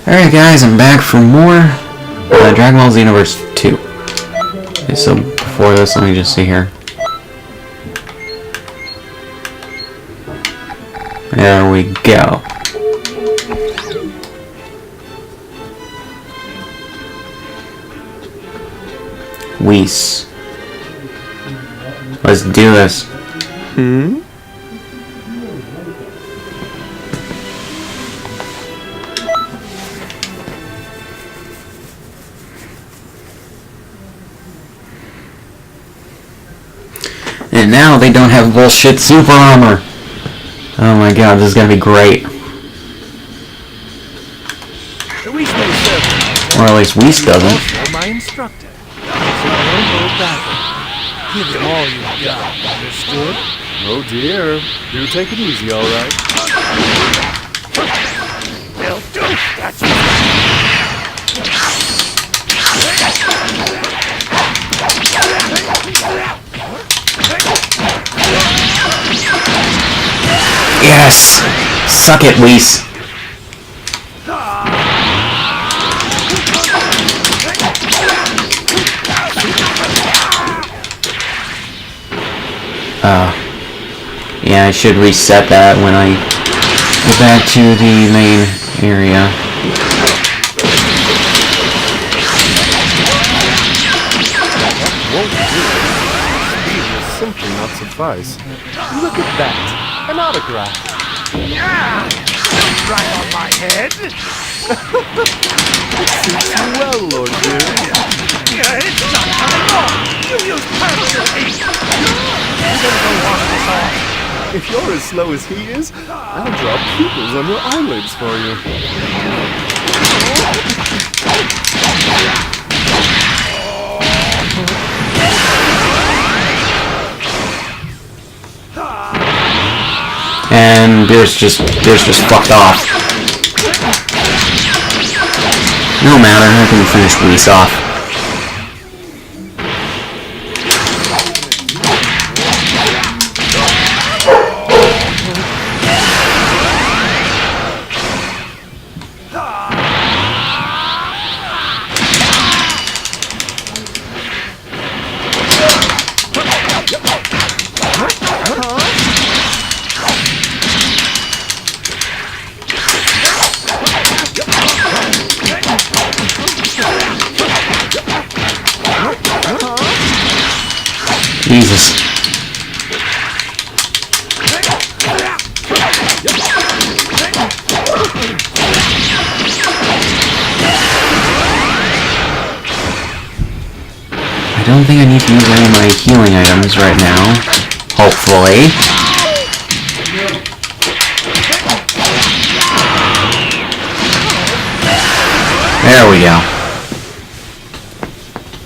Alright guys, I'm back for more Dragon Ball Xenoverse 2. Okay, so before this, let me just see here. There we go. Whis. Let's do this. And now they don't have bullshit super armor. Oh my god, this is gonna be great. Or at least Whis doesn't. My instructor. Give him all you've got, understood? Oh dear. Do take it easy, alright? They'll do. That's Yes! Suck it, Whis. Yeah, I should reset that when I get back to the main area. won't do. Speed will simply not suffice. Look at that. An autograph. Yeah! Right on my head. It suits you well, Lord dear. Yeah, it's not coming off. You use permanent ink. You're gonna go wash this off. If you're as slow as he is, I'll draw pupils on your eyelids for you. And Beer's just fucked off. No matter, I can finish Whis off. Jesus. I don't think I need to use any of my healing items right now. Hopefully. There we go.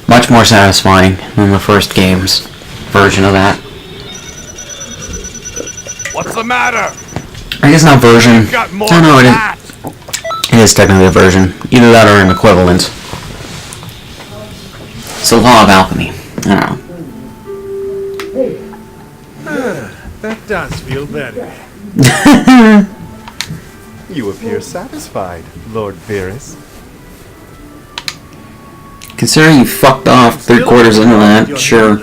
Much more satisfying than the first game's version of that. What's the matter? I guess not version. Oh no, it is technically a version. Either that or an equivalent. It's the law of alchemy. I don't know. That does feel better. You appear satisfied, Lord Beerus. Considering you fucked off 3/4 into that, sure.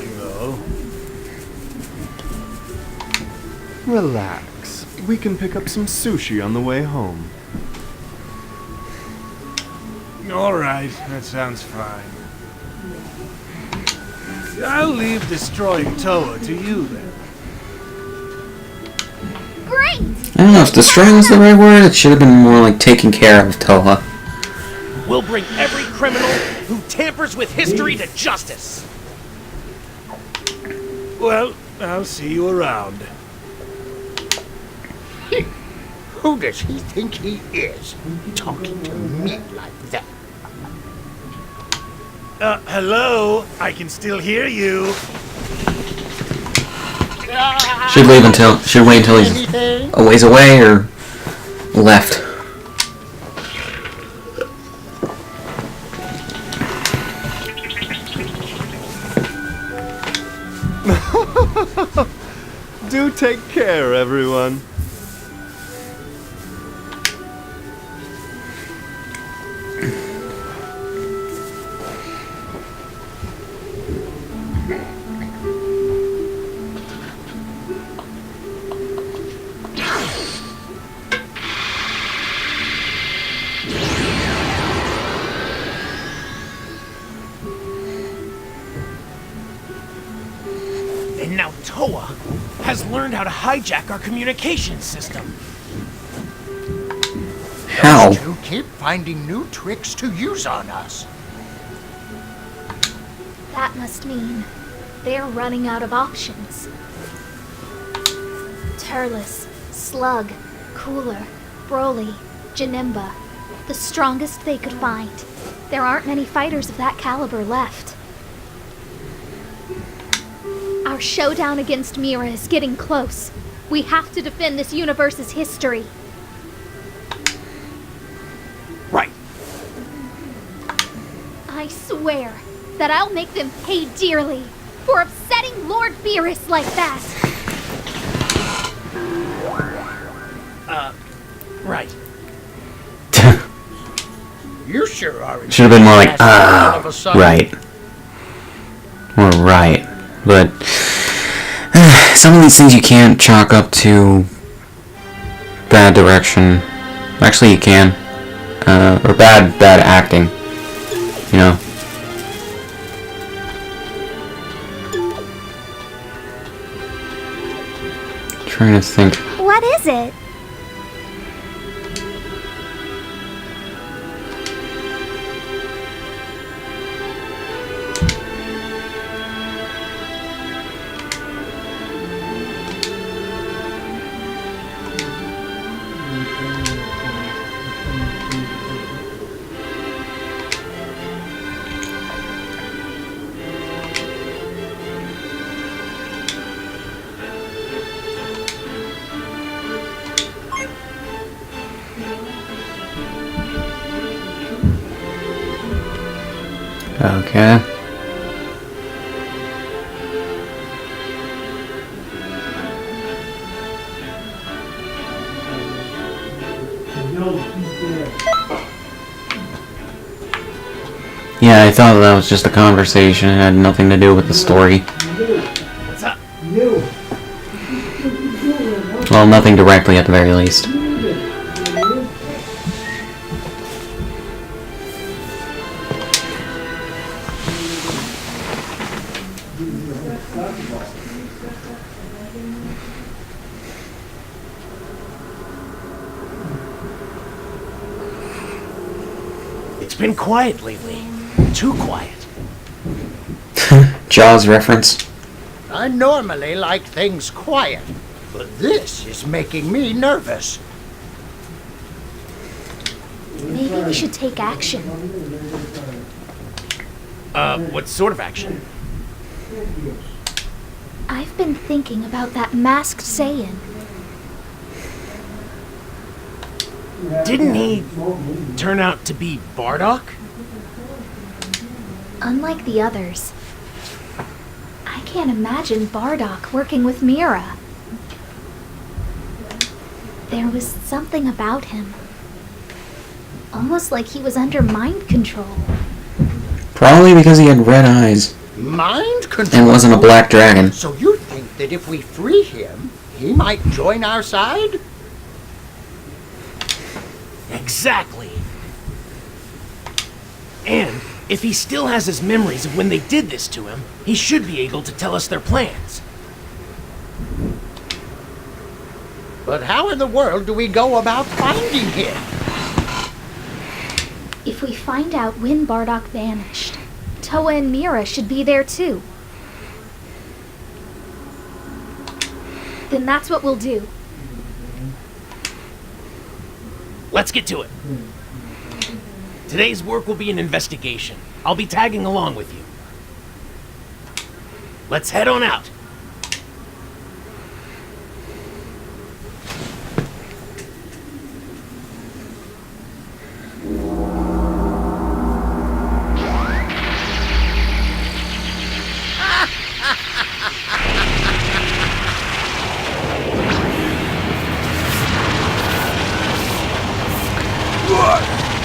Relax. We can pick up some sushi on the way home. Alright, that sounds fine. I'll leave destroying Toa to you then. Great! I don't know if destroying is the right word. It should have been more like taking care of Toa. We'll bring every criminal who tampers with history to justice. Well, I'll see you around. Who does he think he is, talking to me like that? Hello? I can still hear you. Should wait until he's a ways away or left. Do take care, everyone. has learned how to hijack our communication system. How? You keep finding new tricks to use on us. That must mean they're running out of options. Turles, Slug, Cooler, Broly, Janemba. The strongest they could find. There aren't many fighters of that caliber left. Our showdown against Mira is getting close. We have to defend this universe's history. Right. I swear that I'll make them pay dearly for upsetting Lord Beerus like that. Right. You sure are. Should have been more like, all of a sudden. right. Or right. But some of these things you can't chalk up to bad direction. Actually, you can. Or bad acting. You know. Trying to think. What is it? Okay. Yeah, I thought that was just a conversation. It had nothing to do with the story. What's up? Well, nothing directly at the very least. It's been quiet lately. Too quiet. Jaws reference. I normally like things quiet, but this is making me nervous. Maybe we should take action. What sort of action? I've been thinking about that masked Saiyan. Didn't he turn out to be Bardock? Unlike the others, I can't imagine Bardock working with Mira. There was something about him. Almost like he was under mind control. Probably because he had red eyes Mind control? and wasn't a black dragon. So you think that if we free him, he might join our side? Exactly. And if he still has his memories of when they did this to him, he should be able to tell us their plans. But how in the world do we go about finding him? If we find out when Bardock vanished, Toa and Mira should be there too. Then that's what we'll do. Let's get to it. Today's work will be an investigation. I'll be tagging along with you. Let's head on out.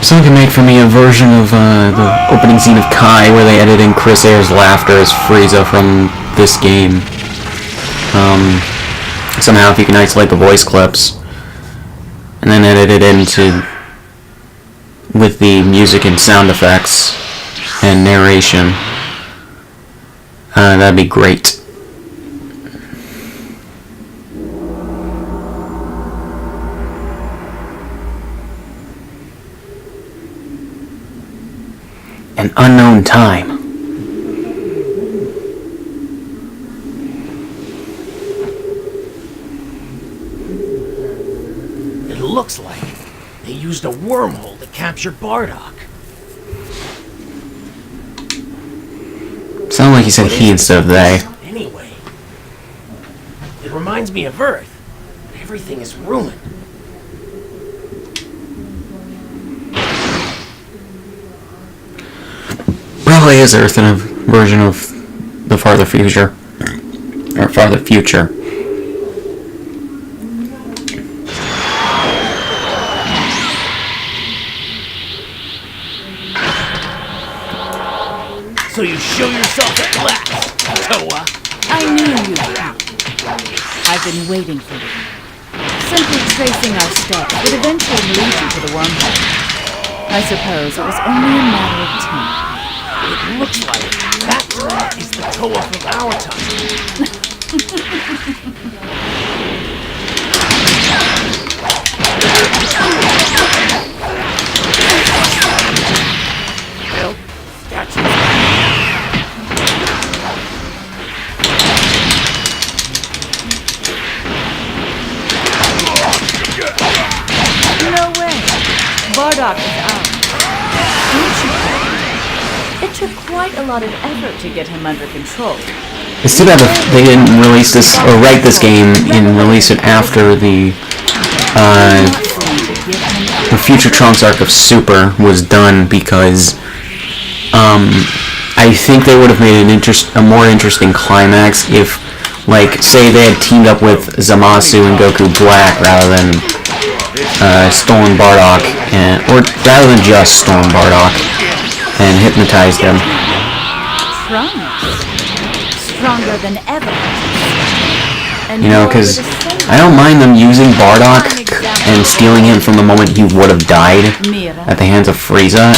Someone can make for me a version of the opening scene of Kai where they edit in Chris Ayre's laughter as Frieza from this game. Somehow if you can isolate the voice clips and then edit it into with the music and sound effects and narration, that'd be great. an unknown time. It looks like they used a wormhole to capture Bardock. Sounded like he said he instead of they. Anyway, it reminds me of Earth. Everything is ruined. Probably is Earth in a version of the farther future. Or farther future. So you show yourself at last, Toa. I knew you'd come. I've been waiting for you. Simply tracing our steps would eventually lead you to the wormhole. I suppose it was only a matter of time. It looks like that is the Toa from our time. Well, that's No way. Bardock is out. Don't you think? It took quite a lot of effort to get him under control. It's too bad they didn't release this, or write this game and release it after the Future Trunks arc of Super was done, because I think they would have made a more interesting climax if, like, say they had teamed up with Zamasu and Goku Black rather than stolen Bardock, or rather than just stolen Bardock and hypnotized him. Trunks. Stronger than ever. And You know, because I don't mind them using Bardock and stealing him from the moment he would have died at the hands of Frieza,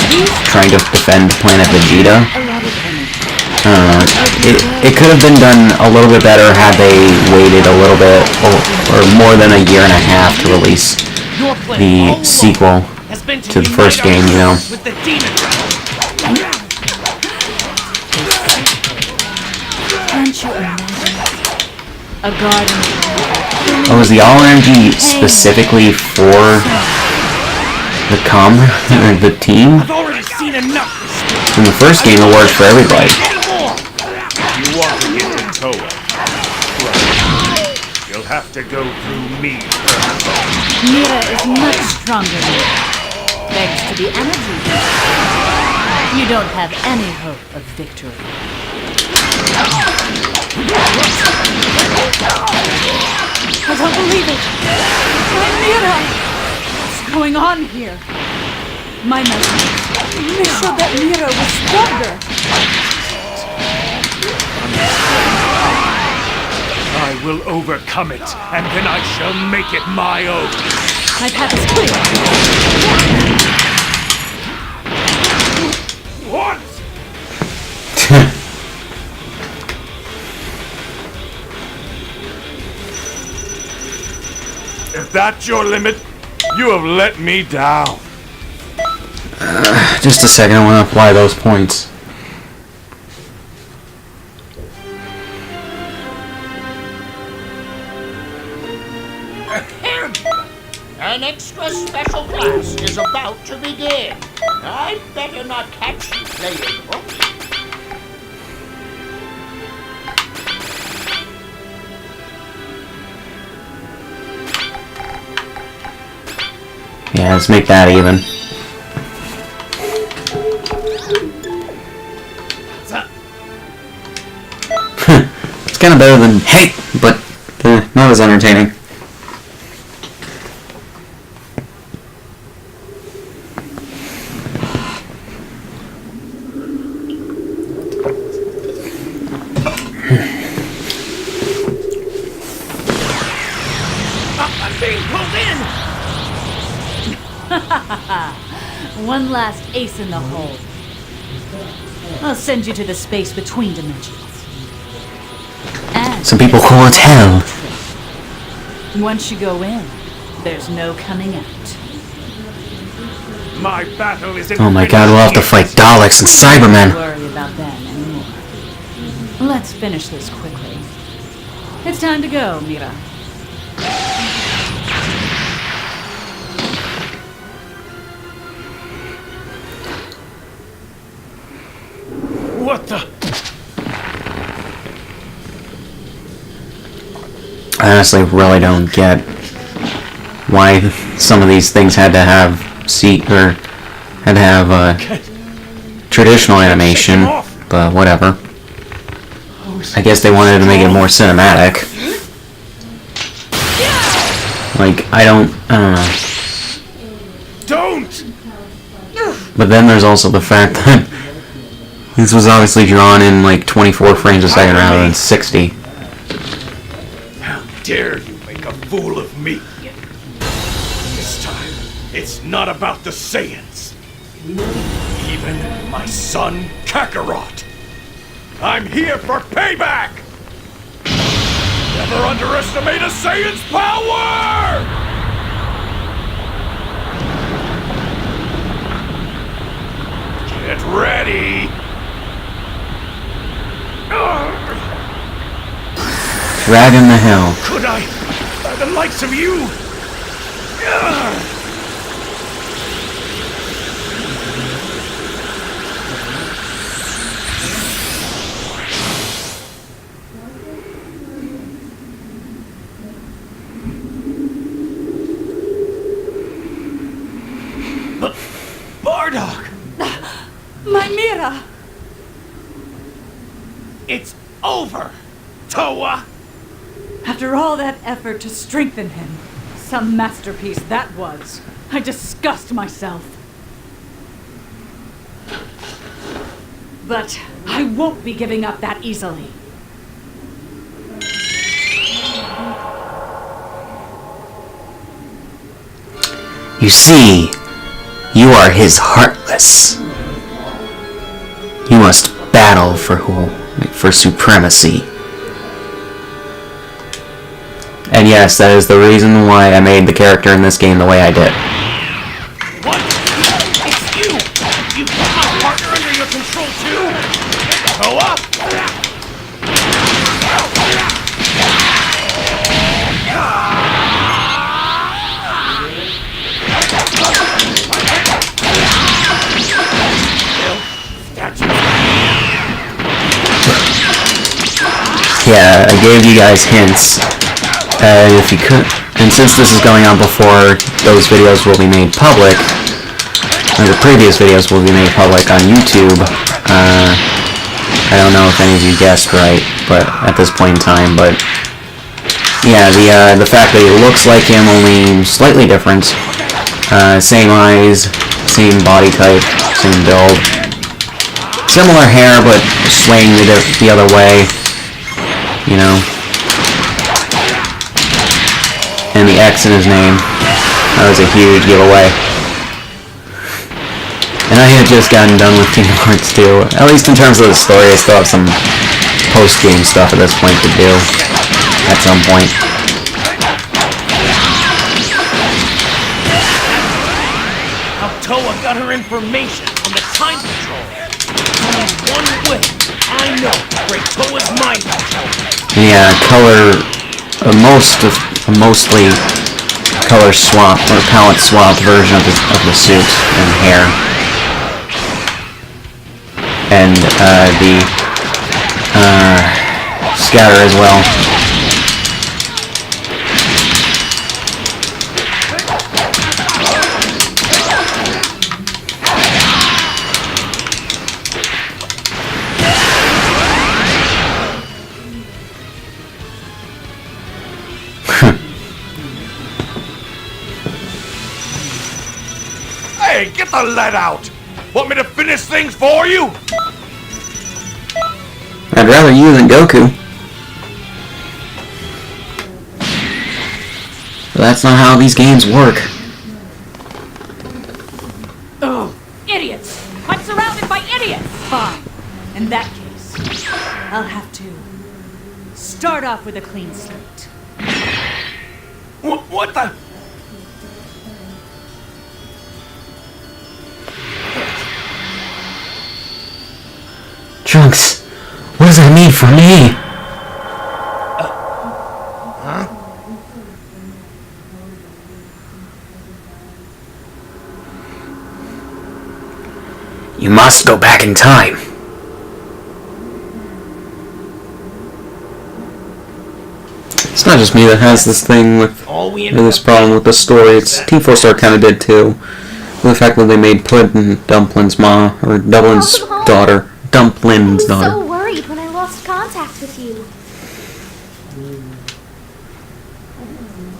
trying to defend planet Vegeta. I don't know. It could have been done a little bit better had they waited a little bit, or more than a year and a half to release the sequel to the first game, you know. with the demon. Can't you imagine? A garden. Oh, was the All-Energy specifically for the the team? I've already seen enough. In the first game, it worked for everybody. You want to get to Toa? Right. You'll have to go through me first. Mira is much stronger now. Thanks to the energy. You don't have any hope of victory. I don't believe it! My Mira! What's going on here? My message showed that Mira was stronger. I will overcome it, and then I shall make it my own. My path is clear. What? If that's your limit, you have let me down. Just a second, I want to apply those points. An extra special class is about to begin. I'd better not catch you playing hooky. Yeah, let's make that even. It's kind of better than hey, but not as entertaining. I'm being pulled in! One last ace in the hole. I'll send you to the space between dimensions. And Some people call it hell. once you go in, there's no coming out. My battle is in. Oh my god, we'll have to fight Daleks and Cybermen. Don't worry about that anymore. Let's finish this quickly. It's time to go, Mira. What the? I honestly really don't get why some of these things had to have traditional animation, but whatever. I guess they wanted to make it more cinematic. Like, I don't know. Don't! But then there's also the fact that this was obviously drawn in like 24 frames a second rather than 60. How dare you make a fool of me? This time, it's not about the Saiyans. Even my son, Kakarot. I'm here for payback! Never underestimate a Saiyan's power! Get ready! Dragon the Hell. Could I? By the likes of you? Bardock! My Mira! It's over, Toa! After all that effort to strengthen him, some masterpiece that was. I disgust myself. But I won't be giving up that easily. You see, you are his Heartless. You must battle for supremacy. And yes, that is the reason why I made the character in this game the way I did. What? It's you! You put my partner under your control too? Toa? Yeah, I gave you guys hints. If you could, and since this is going on before those videos will be made public, or the previous videos will be made public on YouTube, I don't know if any of you guessed right, but at this point in time, but yeah, the fact that he looks like him, only slightly different, same eyes, same body type, same build, similar hair, but swaying the other way, you know. And the X in his name. That was a huge giveaway. And I had just gotten done with Kingdom Hearts 2. At least in terms of the story, I still have some post-game stuff at this point to do. At some point. How Toa got her information on the time control. Only one way I know to break Toa's mind control. Yeah, mostly color swap or palette swap version of the suit and hair, and the scatter as well. Hey, get the lead out! Want me to finish things for you? I'd rather you than Goku. But that's not how these games work. Oh, idiots! I'm surrounded by idiots! Fine. In that case, I'll have to start off with a clean slate. What the? Trunks, what does that mean for me? Huh? You must go back in time. It's not just me that has this thing with, All we or this problem with the story. It's Team 4-Star kind of did too. With the fact that they made Puddin' Dumpling's ma, or Dublin's Welcome home. daughter. I Dumpling's was daughter. so worried when I lost contact with you.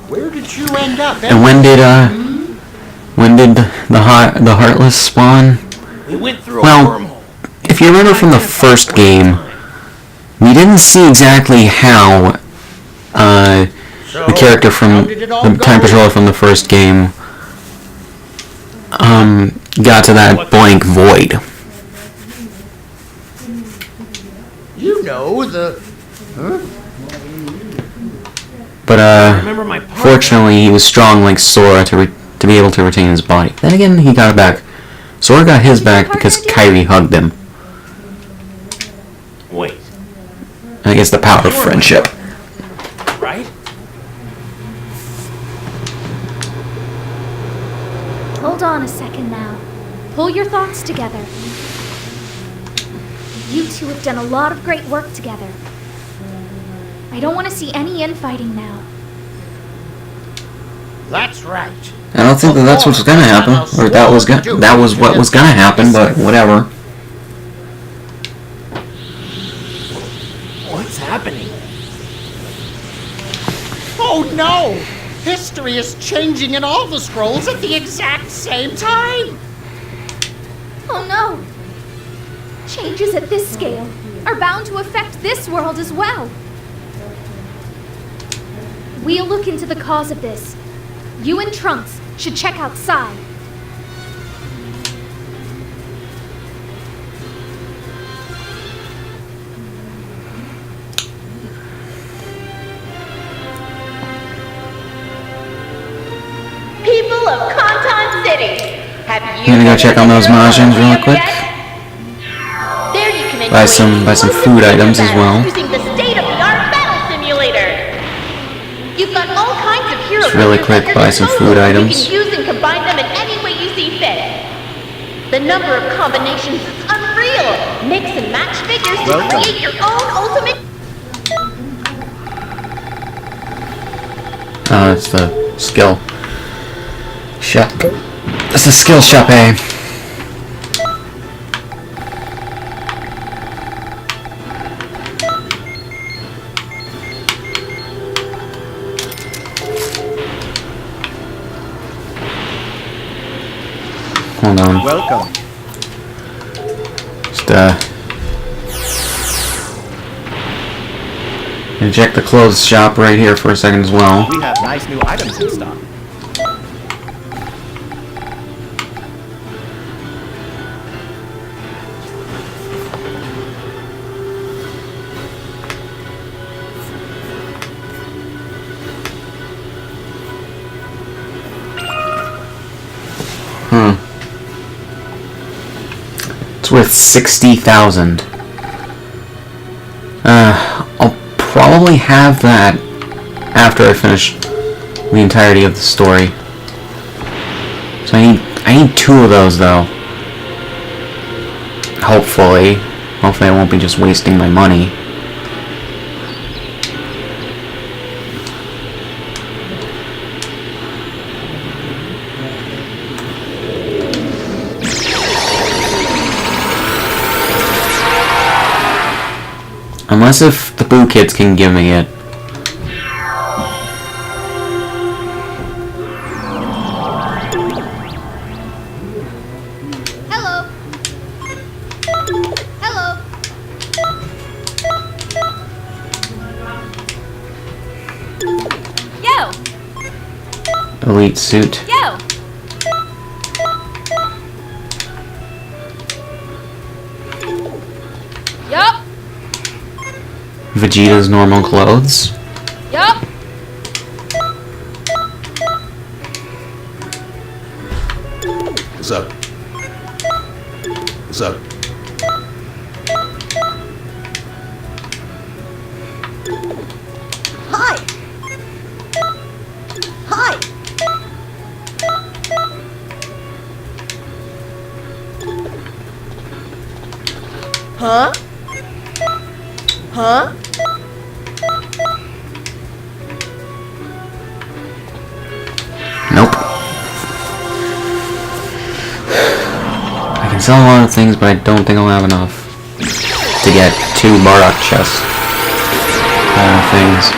Where did you end up? And when did the Heartless spawn? We went through a Well, wormhole. if you remember from the first game, we didn't see exactly how the character from the Time Patroller from the first game got to that blank void. You know, the... Huh? But Remember my partner? fortunately he was strong like Sora to be able to retain his body. Then again, he got it back. Sora got his back because Kairi hugged him. Wait, I guess the power of friendship. right? Hold on a second now. Pull your thoughts together. You two have done a lot of great work together. I don't want to see any infighting now. That's right. I don't think that that's what's gonna happen, or that was what was gonna happen, but whatever. What's happening? Oh no! History is changing in all the scrolls at the exact same time! Oh no! Changes at this scale are bound to affect this world as well. We'll look into the cause of this. You and Trunks should check outside. People of Kanton City, have you I'm gonna go check on those Mahjons really quick. There you can Buy enjoy some exclusive food laser items as battles well. Using the state-of-the-art battle simulator. You've got all kinds of hero Just really figures quick, at your buy some disposal food that items. You can use and combine them in any way you see fit. The number of combinations is unreal. Mix and match figures to Welcome. create your own ultimate. It's the skill shop. It's the skill shop, eh? Hold on. Welcome. Just gonna check the clothes shop right here for a second as well. We have nice new items in stock. It's worth 60,000. I'll probably have that after I finish the entirety of the story. So I need 2 of those though. Hopefully I won't be just wasting my money. Unless if the Boo Kids can give me it. Hello. Hello. Yo. Elite suit. Yo. Yup. Vegeta's normal clothes. Yup. What's up? What's up? Hi! Hi! Huh? Huh? Nope. I can sell a lot of things, but I don't think I'll have enough to get 2 Bardock chest things.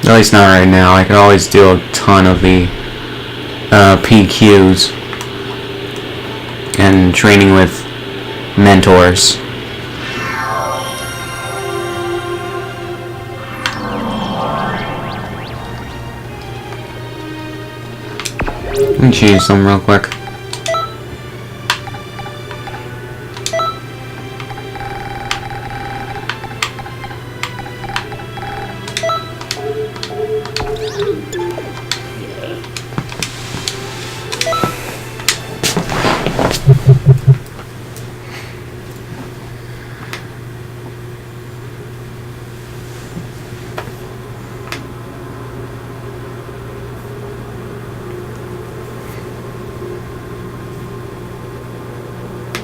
At least not right now. I could always do a ton of the PQs and training with mentors. Let me change some real quick.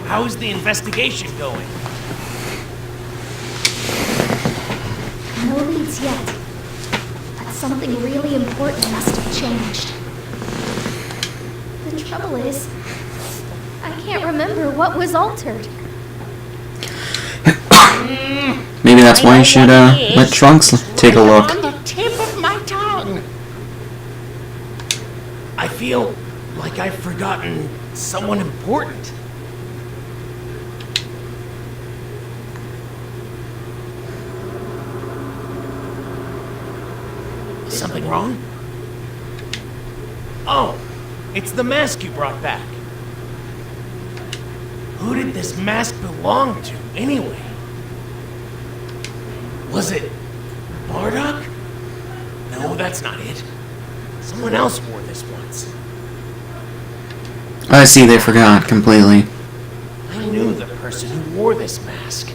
How's the investigation going? No leads yet. But something really important must have changed. The trouble is, I can't remember what was altered. Maybe that's why you should let Trunks take a look. On the tip of my tongue. I feel like I've forgotten someone important. Something wrong? Oh, it's the mask you brought back. Who did this mask belong to, anyway? Was it Bardock? No, that's not it. Someone else wore this once. I see, they forgot completely. I knew the person who wore this mask.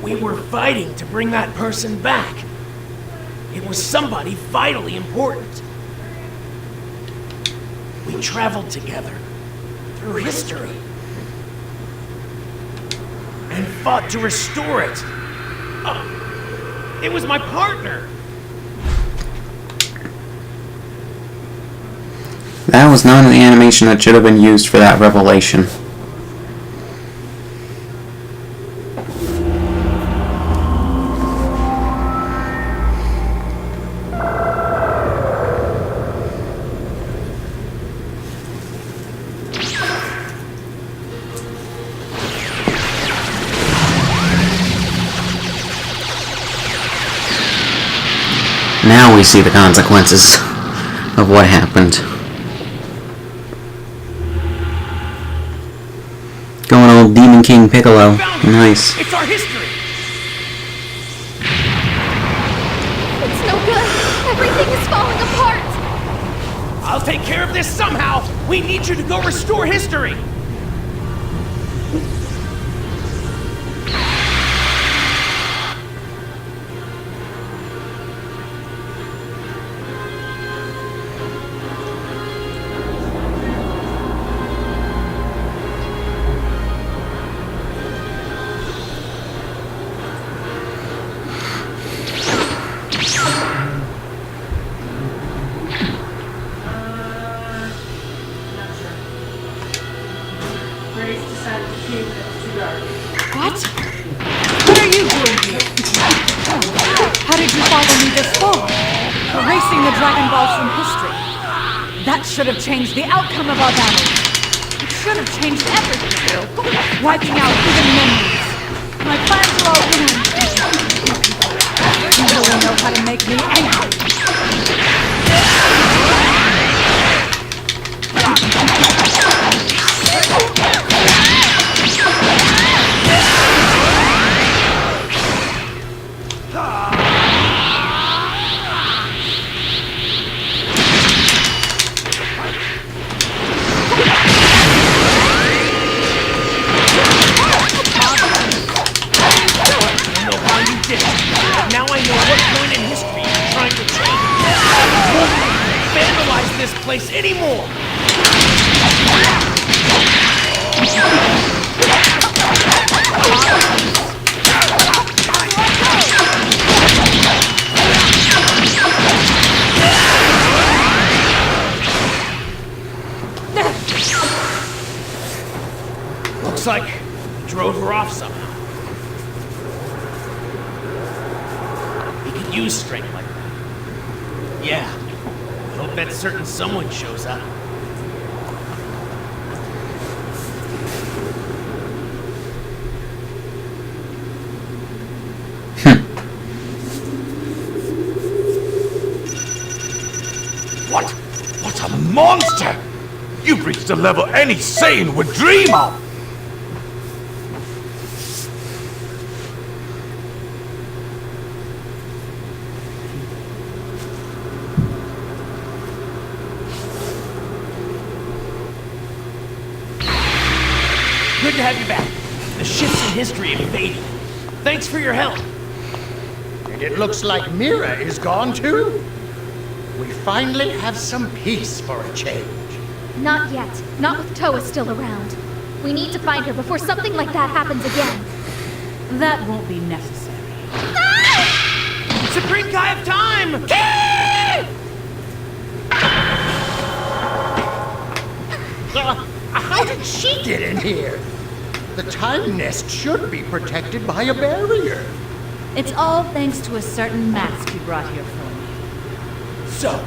We were fighting to bring that person back. It was somebody vitally important. We traveled together through history and fought to restore it. Oh, it was my partner. That was not an animation that should have been used for that revelation. Now we see the consequences of what happened. Going old Demon King Piccolo. Nice. It's our history. It's no good. Everything is falling apart. I'll take care of this somehow. We need you to go restore history. What? What are you doing here? How did you follow me this far? Erasing the Dragon Balls from history. That should have changed the outcome of our battle. It should have changed everything. Wiping out even memories. My plans are all ruined. You really know how to make me angry. terrorize this place anymore! Looks like he drove her off somehow. He could use strength like that. Yeah. I hope that certain someone shows up. What? What a monster! You've reached a level any sane would dream of! Good to have you back. The shifts in history have faded. Thanks for your help. And it looks like Mira is gone too. We finally have some peace for a change. Not yet. Not with Toa still around. We need to find her before something like that happens again. That won't be necessary. Supreme Kai of Time! How did she get in here? The time nest should be protected by a barrier. It's all thanks to a certain mask you brought here for me. So,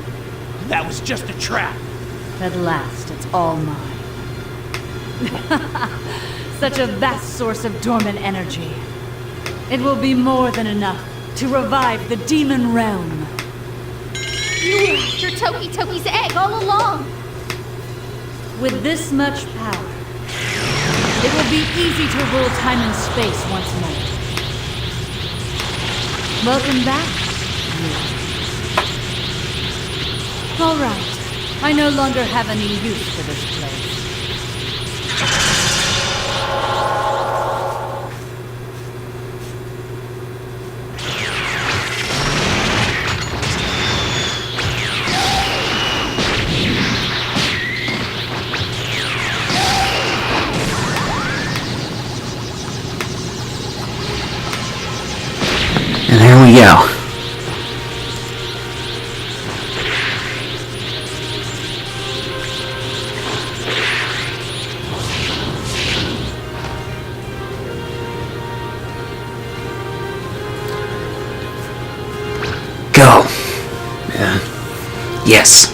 that was just a trap. At last, it's all mine. Such a vast source of dormant energy. It will be more than enough to revive the demon realm. You were after Toki Toki's egg all along. With this much power, it will be easy to rule time and space once more. Welcome back. All right. I no longer have any use for this place. And there we go. Go. Yes.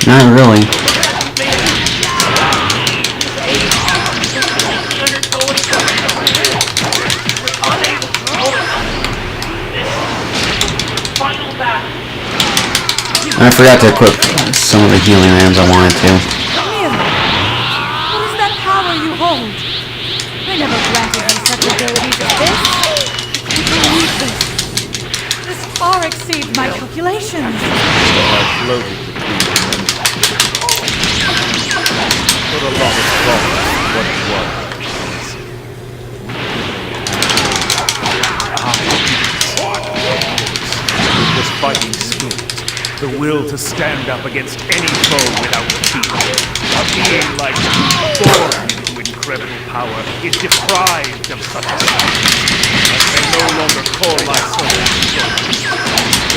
Not really. I forgot to equip some of the healing items I wanted to. What is that power you hold? I never granted you such abilities as this. I can't believe this. This far exceeds my calculations. I floated between them. Put a lot of thought into what it was. With this fighting spirit, the will to stand up against any foe without fear. A being like you, born into incredible power, is deprived of such a sight. I can no longer call myself a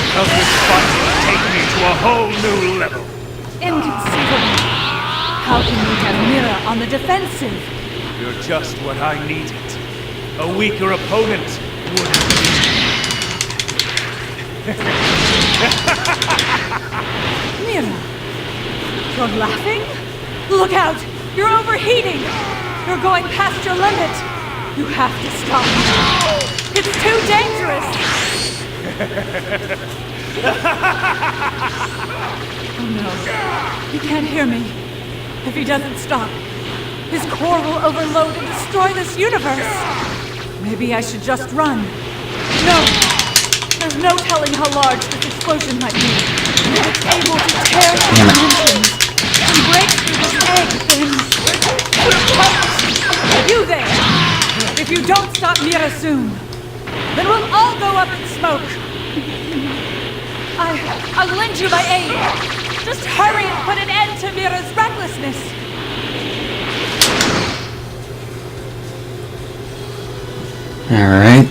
because this fight will take me to a whole new level. Inconceivable. How can you have Mira on the defensive? You're just what I needed. A weaker opponent wouldn't be. Mira, you're laughing? Look out! You're overheating! You're going past your limit! You have to stop. It's too dangerous! Oh no. He can't hear me. If he doesn't stop, his core will overload and destroy this universe. Maybe I should just run. No! There's no telling how large this explosion might be. If it's able to tear through dimensions and break through this egg, then we're toast! You there! If you don't stop Mira soon, then we'll all go up in smoke. I'll lend you my aid. Just hurry and put an end to Mira's recklessness. All right.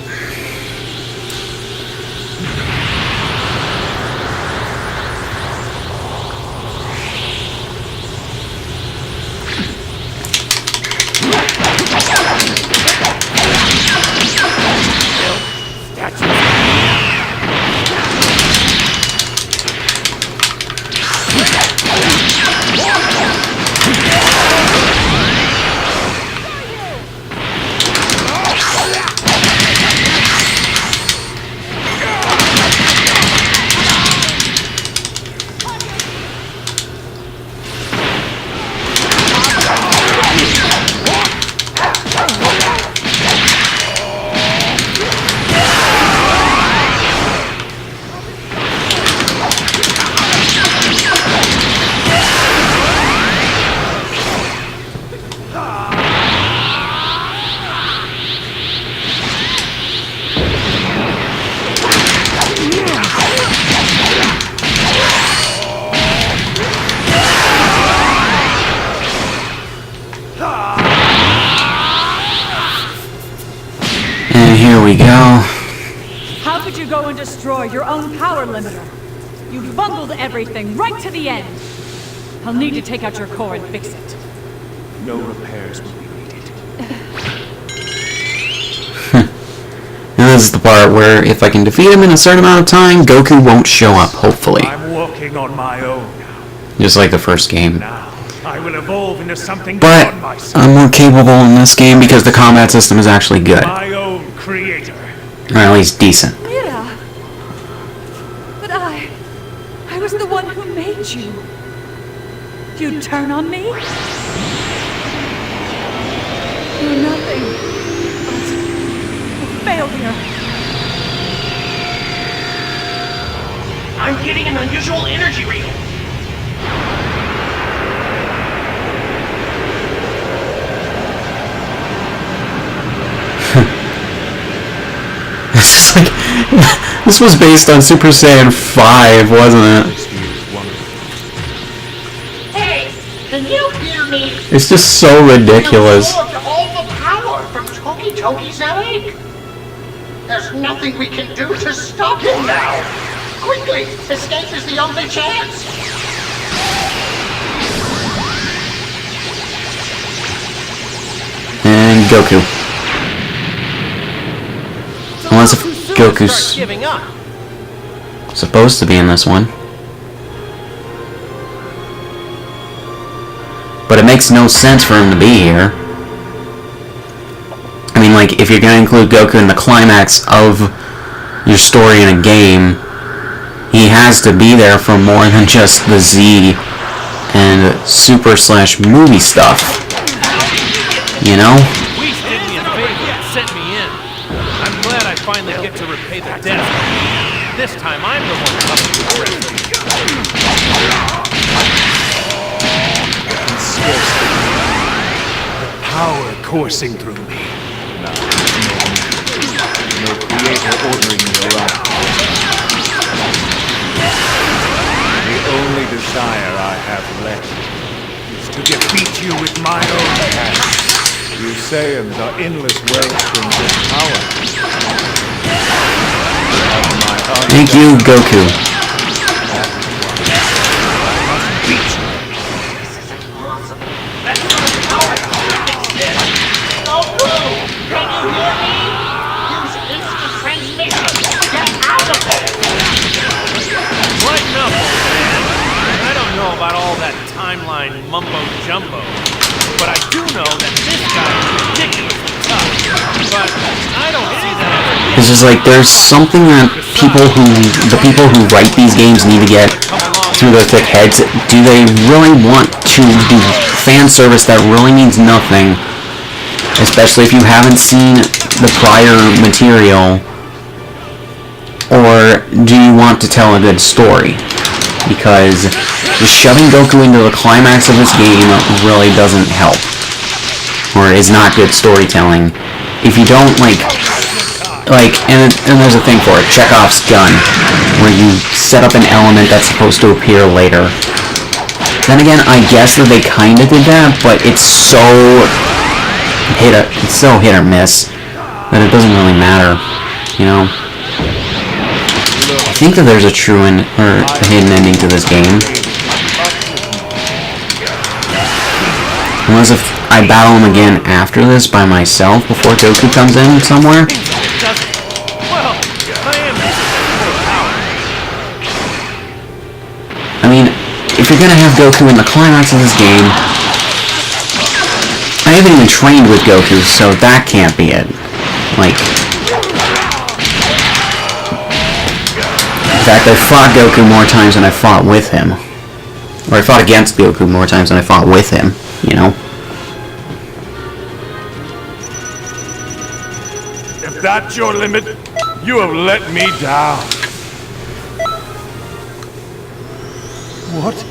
Here we go. How could you go and destroy your own power limiter? You bungled everything right to the end. I'll need to take out your core and fix it. No repairs will be needed. Now this is the part where if I can defeat him in a certain amount of time, Goku won't show up, hopefully. I'm walking on my own now. Just like the first game. Now, I will evolve into something But beyond myself. I'm more capable in this game because the combat system is actually good. My own creator. Or at least decent. Mira! But I was the one who made you. You'd turn on me? You're nothing but a failure. I'm getting an unusual energy reading. It's just like, this was based on Super Saiyan 5, wasn't it? Hey, can you hear me? It's just so ridiculous. You absorbed all the power from Toki Toki's egg. There's nothing we can do to stop him now. Quickly, escape is the only chance. And Goku. Unless if Goku's Giving up. supposed to be in this one. But it makes no sense for him to be here. I mean, like, if you're gonna include Goku in the climax of your story in a game, he has to be there for more than just the Z and Super/movie stuff. You know? Whis did me a favor and sent me in. I'm glad I finally get to repay the debt. This time I'm the one coming to the rescue. Power coursing through me. No creator ordering me around. The only desire I have left Is to defeat you with my own hand. You Saiyans are endless wellsprings of power. Thank you, Goku. Goku, can you hear me? Use instant transmission. Get out of there. Lighten up, old man. I don't know about all that timeline mumbo-jumbo, but I do know that this guy is ridiculously tough. But I don't see that ever It's just like there's something that the people who write these games need to get through their thick heads. Do they really want to do fan service that really means nothing, especially if you haven't seen the prior material, or do you want to tell a good story? Because just shoving Goku into the climax of this game really doesn't help, or is not good storytelling. If you don't and there's a thing for it, Chekhov's gun, where you set up an element that's supposed to appear later. Then again, I guess that they kind of did that, but it's so hit or miss that it doesn't really matter, you know. I think that there's a hidden ending to this game. Unless if I battle him again after this by myself before Goku comes in somewhere. I mean, if you're gonna have Goku in the climax of this game, I haven't even trained with Goku, so that can't be it. In fact, I fought Goku more times than I fought with him. Or I fought against Goku more times than I fought with him, you know? If that's your limit, you have let me down. What?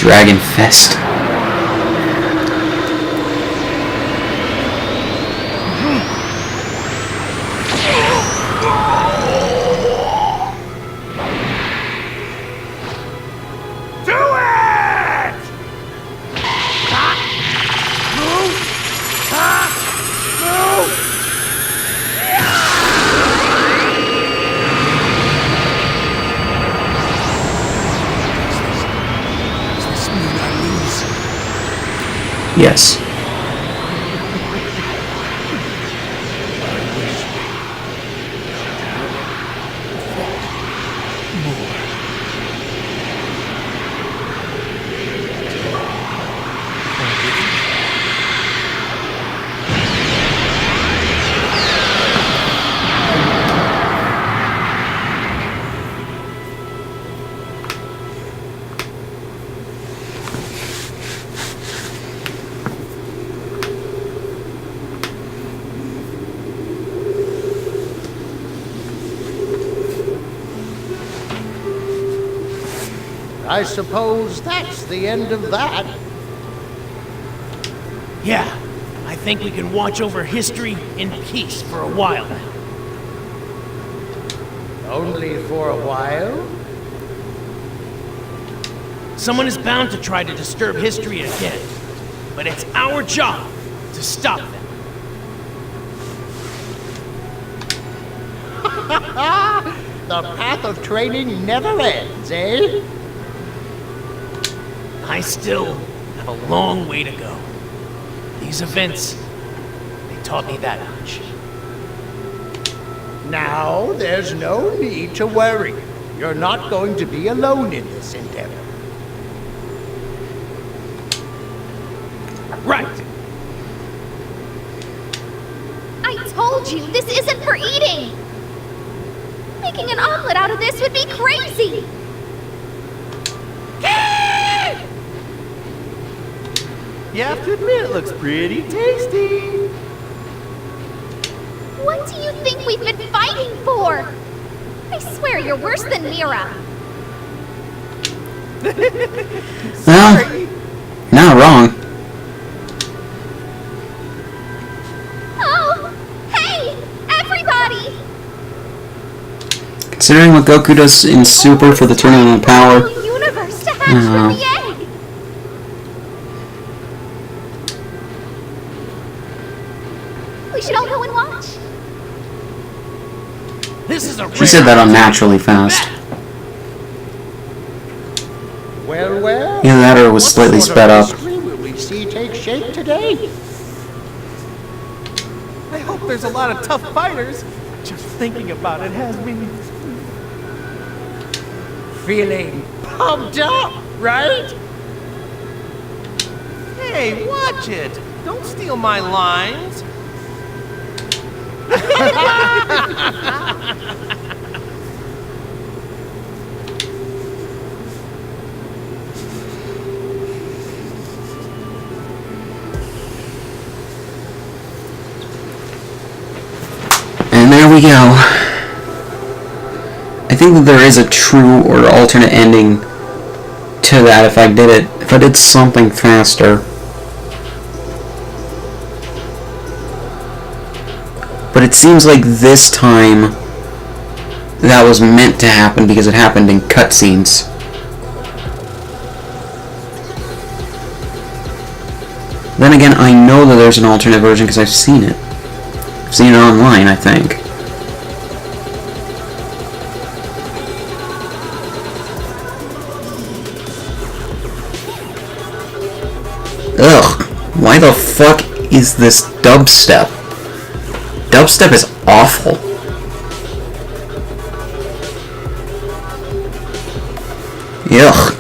Dragon Fist. Yes. I suppose that's the end of that. Yeah, I think we can watch over history in peace for a while now. Only for a while? Someone is bound to try to disturb history again, but it's our job to stop them. The path of training never ends, eh? I still have a long way to go. These events, they taught me that much. Now, there's no need to worry. You're not going to be alone in this endeavor. Right! I told you, this isn't for eating! Making an omelet out of this would be crazy! You have to admit, it looks pretty tasty. What do you think we've been fighting for? I swear you're worse than Mira. Well, not wrong. Oh, hey, everybody! Considering what Goku does in Super for the Tournament of Power, Xenoverse to hatch from the egg. We should all go and watch. This is a she said that unnaturally fast. Well, well. Either that or it was what slightly sort of sped up. history will we see take shape today? I hope there's a lot of tough fighters. Just thinking about it has me... Feeling pumped up, right? Hey, watch it! Don't steal my lines! And there we go. I think that there is a true or alternate ending to that if I did something faster. But it seems like this time that was meant to happen because it happened in cutscenes. Then again, I know that there's an alternate version because I've seen it. I've seen it online, I think. Ugh, why the fuck is this dubstep? Dubstep is awful. Ugh.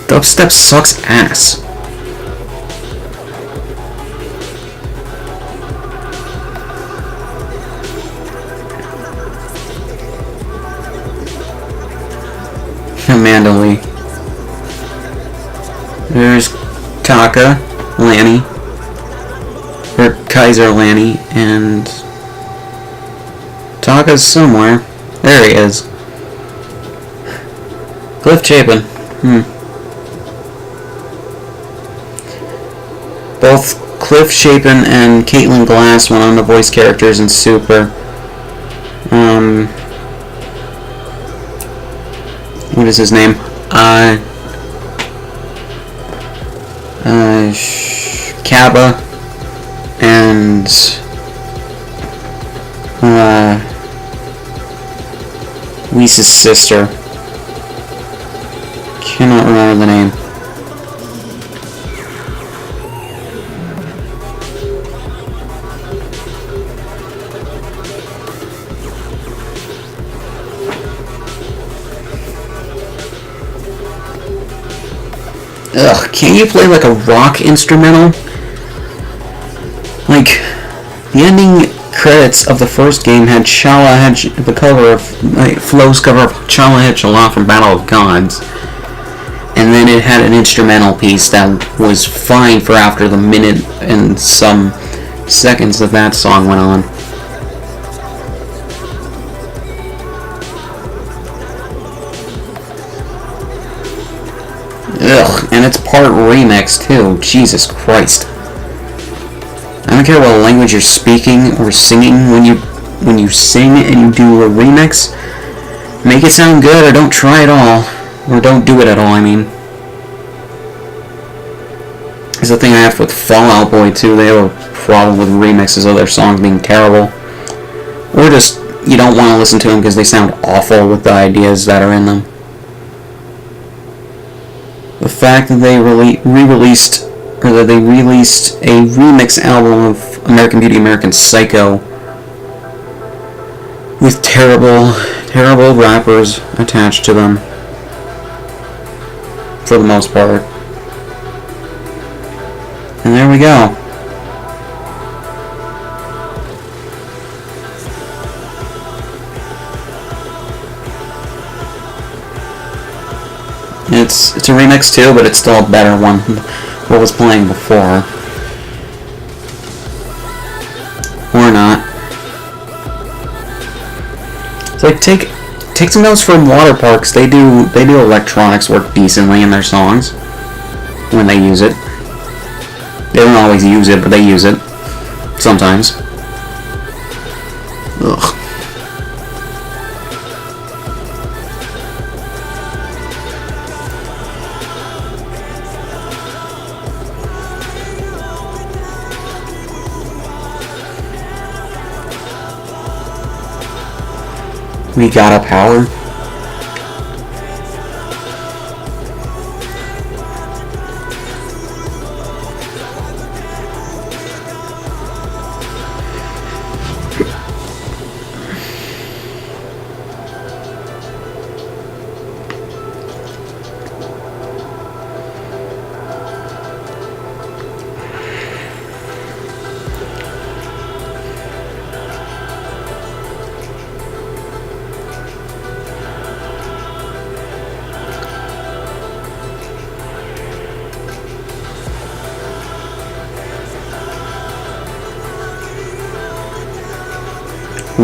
Dubstep sucks ass. Amanda Lee. There's Taka, Lanny, or Kaiser Lanny, and Taka's somewhere. There he is. Cliff Chapin. Both Cliff Chapin and Caitlin Glass went on to voice characters in Super. What is his name? Kaba and Lisa's sister. Cannot remember the name. Ugh, can't you play like a rock instrumental? Like, the ending credits of the first game had the cover of, like, Flo's cover of Chala Had Shala from Battle of Gods. And then it had an instrumental piece that was fine for after the minute and some seconds that song went on. Ugh, and it's part remix too. Jesus Christ. I don't care what language you're speaking or singing when you sing and you do a remix. Make it sound good or don't try at all. Or don't do it at all, I mean. It's the thing I have with Fall Out Boy too. They have a problem with remixes of their songs being terrible. Or just, you don't want to listen to them because they sound awful with the ideas that are in them. The fact that they released a remix album of American Beauty, American Psycho with terrible rappers attached to them, for the most part. And there we go. It's a remix too, but it's still a better one than what was playing before. Or not. It's like take some notes from water parks. They do electronics work decently in their songs when they use it. They don't always use it, but they use it sometimes. Ugh. We got a power.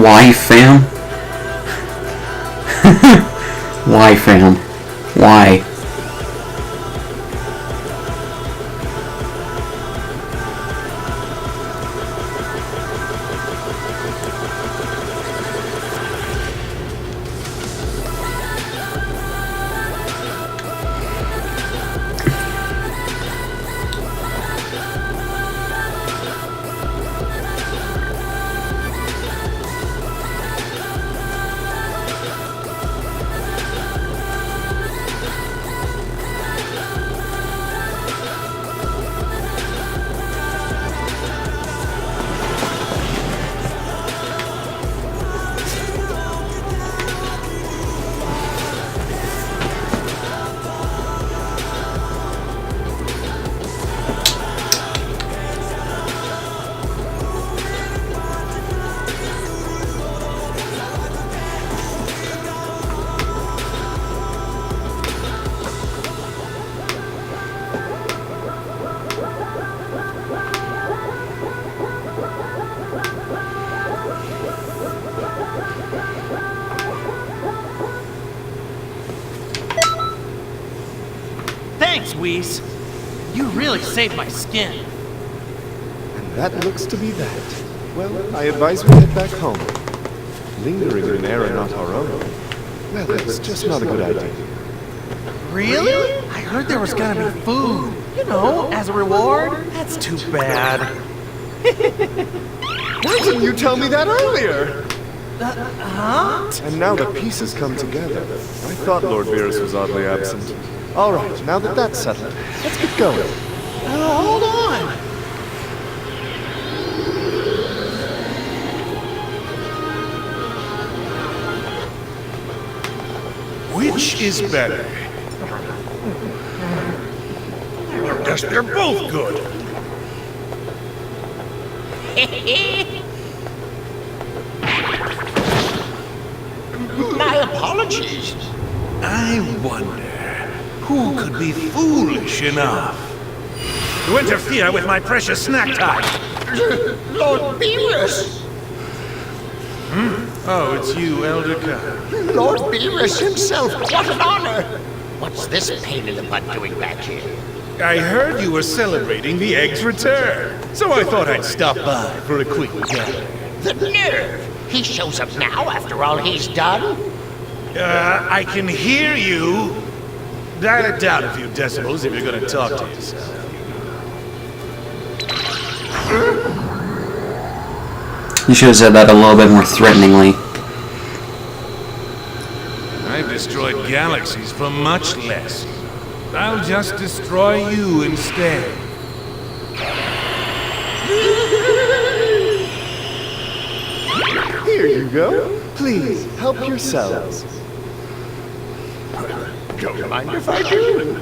Why, fam? Why, fam? Why? Thanks, Whis. You really saved my skin. And that looks to be that. Well, I advise we head back home. Lingering in an era not our own. Well, that's just not a good idea. Really? I heard there was gonna be food. You know, as a reward. That's too bad. Why didn't you tell me that earlier? Huh? And now the pieces come together. I thought Lord Beerus was oddly absent. All right, now that that's settled, let's get going. Hold on. Which is better? I guess they're both good. My apologies. I wonder who could be foolish enough to interfere with my precious snack time. Lord Beerus! Oh, it's you, Elgato. Lord Beerus himself, what an honor! What's this pain in the butt doing back here? I heard you were celebrating the egg's return, so I thought I'd stop by for a quick gather. The nerve! He shows up now after all he's done? I can hear you. Dial it down a few decibels if you're gonna talk to yourself. You should have said that a little bit more threateningly. I've destroyed galaxies for much less. I'll just destroy you instead. Here you go. Please, help yourselves. Don't mind if I do.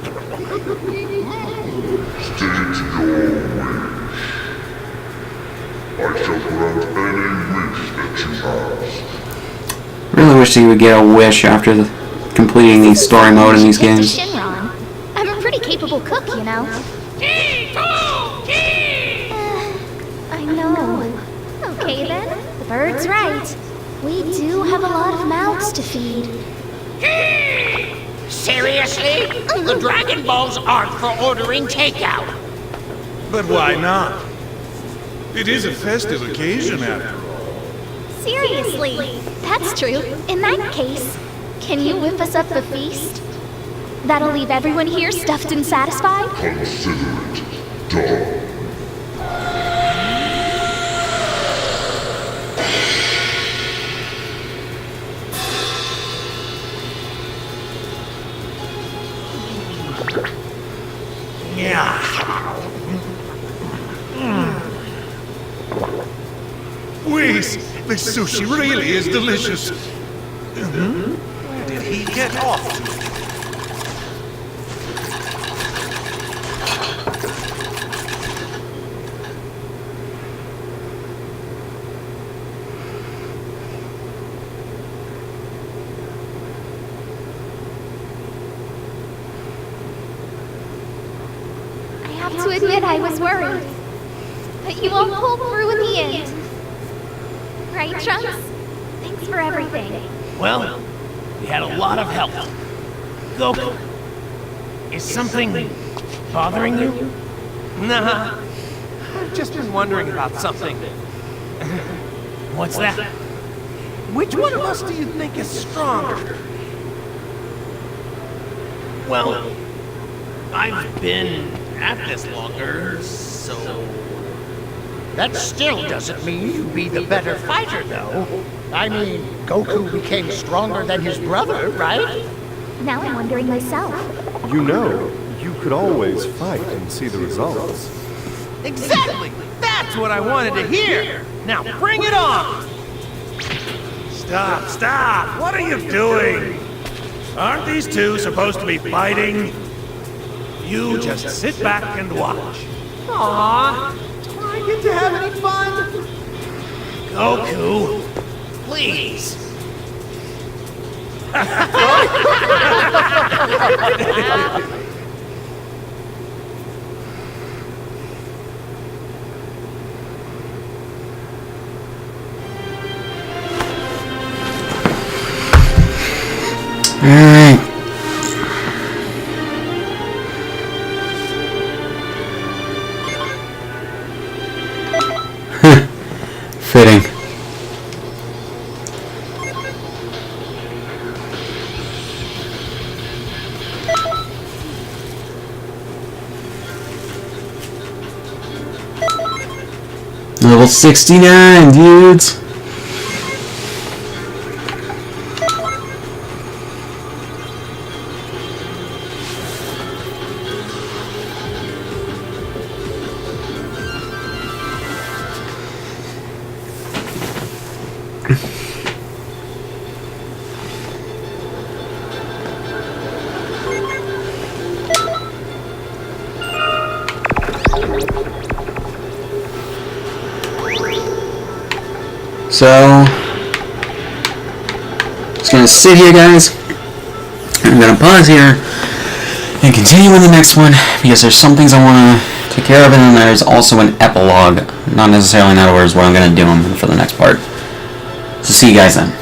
I shall grant any wish that you ask. Really wish you would get a wish after completing the story mode in these games. Shinron. I'm a pretty capable cook, you know. I know. Okay then, the bird's right. We do have a lot of mouths to feed. Seriously? The Dragon Balls aren't for ordering takeout. But why not? It is a festive occasion after all. Seriously, that's true. In that case, can you whip us up a feast? That'll leave everyone here stuffed and satisfied? Consider it done. Whis, this sushi really is delicious. Where did he get off to? I have to admit I was worried. But you all pulled through in the end. Right, Trunks? for everything. Well, we had a lot of help. Goku, is something bothering you? Nah, I've just been wondering about something. What's that? Which one of us do you think is stronger? Well, I've been at this longer, so... That still doesn't mean you'd be the better fighter, though. I mean, Goku became stronger than his brother, right? Now I'm wondering myself. You know, you could always fight and see the results. Exactly! That's what I wanted to hear! Now bring it on! Stop, stop! What are you doing? Aren't these two supposed to be fighting? You just sit back and watch. Aww! Do I get to have any fun? Goku, please! Alright. Fitting. Level 69, dudes. So, just gonna sit here, guys. I'm gonna pause here and continue in the next one because there's some things I want to take care of, and then there's also an epilogue. Not necessarily in that order is what I'm gonna do for the next part. So, see you guys then.